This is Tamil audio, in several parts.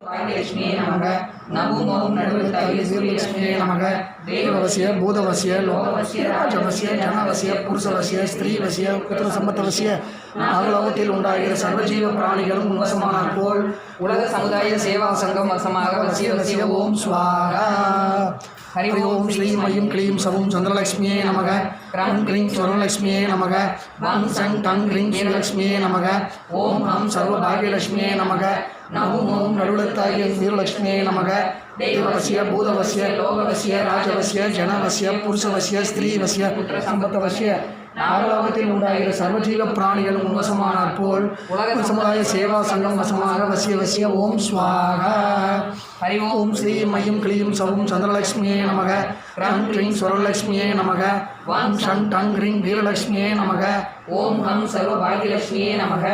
लक्ष्मी नमः नमो लक्ष्मी नमः देववस्य भूतवस्य लोकवस्य राजवस्य जनवस्य पुरुषवस्य स्त्रीवस्य पुत्रसम्पत्तवस्य நாகலோகத்தில் உண்டாகிற சர்வஜீவ பிராணிகளும் உன்வசமானார் போல் உலக சமுதாய சேவா சங்கம் வசமாக வசிய வசிய ஓம் ஸ்வாகா. ஹரி ஓம் ஸ்ரீம் ஐயும் க்ளீம் சவும் சந்திரலக்ஷ்மியே நமக க்ரம் க்ரீம் ஸ்வரலக்ஷ்மியே நமக வம் சங் டங் க்ரீம் ஸ்ரீலக்ஷ்மியே நமக ஓம் ஹம் சர்வபாகியலக்ஷ்மியே நமக நமோ ஓம் நடுலத்தாகிய வீரலக்ஷ்மியே நமக தேவவசிய பூதவசிய லோகவசிய ராஜவசிய ஜனவசிய புருஷவசிய ஸ்திரீவசிய புத்திரசம்பத்தவசிய நாகலோகத்தில் உண்டாகிற சர்வஜீவ பிராணிகளும் உன்வசமானார் போல் உலக சமுதாய சேவா சங்கம் வசமாக வசிய வசிய ஓம் ஸ்வாகா. ஹரி ஓம் ஸ்ரீம் ஐயும் க்ளீம் சவும் சந்திரலக்ஷ்மியே நமக க்ரம் க்ரீம் ஸ்வரலக்ஷ்மியே நமக வம் ஷங் டங் க்ரீம் வீரலக்ஷ்மியே நமக ஓம் ஹம் சர்வபாகியலக்ஷ்மியே நமக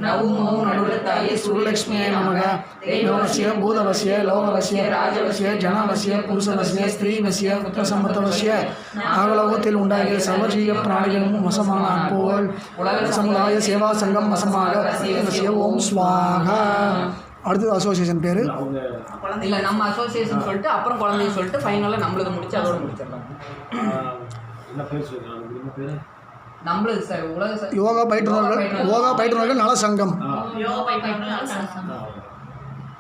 நவமோ நடுலத்தாகிய சூரலக்ஷ்மியே நமக தேவவசிய பூதவசிய லோகவசிய ராஜவசிய ஜனவசிய புருஷவசிய ஸ்திரீவசிய புத்திரசம்பத்தவசிய நாகலோகத்தில் உண்டாகிய சர்வஜீவ பிராணிகளும் வசமானார் போல் உலக சமுதாய சேவா சங்கம் வசமாக வசிய ஓம் ஸ்வாகா. அடுத்தது அசோசியேஷன் பேர் இல்லை, நம்ம அசோசியேஷன் சொல்லிட்டு அப்புறம் குழந்தைய சொல்லிட்டு ஃபைனலாக நம்மளுக்கு முடிச்சு அதோட முடிச்சிடலாம். நம்மளுக்கு சார் உலக யோகா பயிற்றுனர்கள் நல சங்கம்.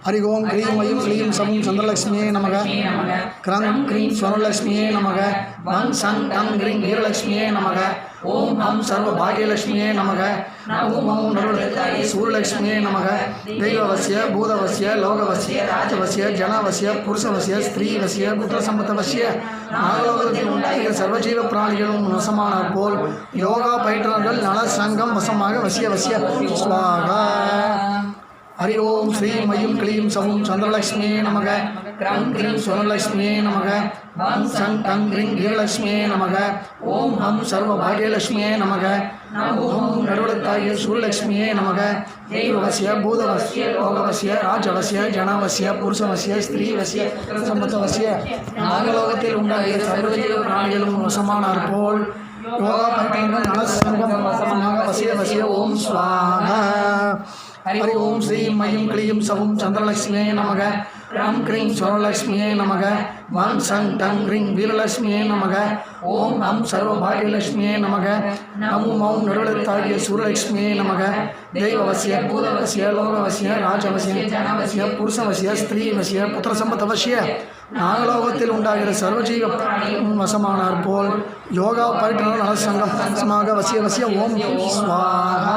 ஹரி ஓம் க்ரீம் ஐயும் க்ளீம் சவும் சந்திரலக்ஷ்மியே நமக க்ரம் க்ரீம் ஸ்வரலக்ஷ்மியே நமக வம் சங் டங் க்ரீம் வீரலக்ஷ்மியே நமக ஓம் ஹம் சர்வபாகியலக்ஷ்மியே நமக நமோ நடுலத்தாகிய சூரலக்ஷ்மியே நமக தெய்வவசிய பூதவசிய லோகவசிய ராஜவசிய ஜனவசிய புருஷவசிய ஸ்திரீவசிய புத்திரசம்பத்தவசிய நாகலோகத்தில் உண்டாகிய சர்வஜீவ பிராணிகளும் வசமானார் போல் யோகா பயிற்றுனர்கள் நல சங்கம் வசமாக வசிய வசிய ஸ்வாகா. ஹரி ஓம் ஸ்ரீம் ஐயும் க்ளீம் சவும் சந்திரலக்ஷ்மியே நமக க்ரம் க்ரீம் ஸ்வரலக்ஷ்மியே நமக வம் சங் டங் க்ரீம் வீரலக்ஷ்மியே நமக ஓம் ஹம் சர்வபாகியலக்ஷ்மியே நமக நமோ நடுலத்தாகிய சூரலக்ஷ்மியே நமக தேவவசிய பூதவசிய லோகவசிய ராஜவசிய ஜனவசிய புருஷவசிய ஸ்திரீவசிய சம்பத்தவசிய நாகலோகத்தில் உண்டாகிய சர்வஜீவ பிராணிகளும் வசமானார் போல் யோகா பயிற்றுனர்கள் நல சங்கம் வசமாக வசிய வசிய ஓம் ஸ்வாகா. ஹரி ஓம் ஸ்ரீம் ஐயும் க்ளீம் சவும் சந்திரலக்ஷ்மியே நமக க்ரம் க்ரீம் ஸ்வரலக்ஷ்மியே நமக வம் சங் டங் க்ரீம் வீரலக்ஷ்மியே நமக ஓம் ஹம் சர்வபாகியலக்ஷ்மியே நமக நமோ நடுலத்தாகிய சூரலக்ஷ்மியே நமக தெய்வவசிய பூதவசிய லோகவசிய ராஜவசிய ஜனவசிய புருஷவசிய ஸ்திரீவசிய புத்திரசம்பத்தவசிய நாகலோகத்தில் உண்டாகிற சர்வஜீவ வசமானார் போல் யோகா பயிற்றுனர் நல சங்கம் வசிய வசிய ஓம் ஸ்வாகா.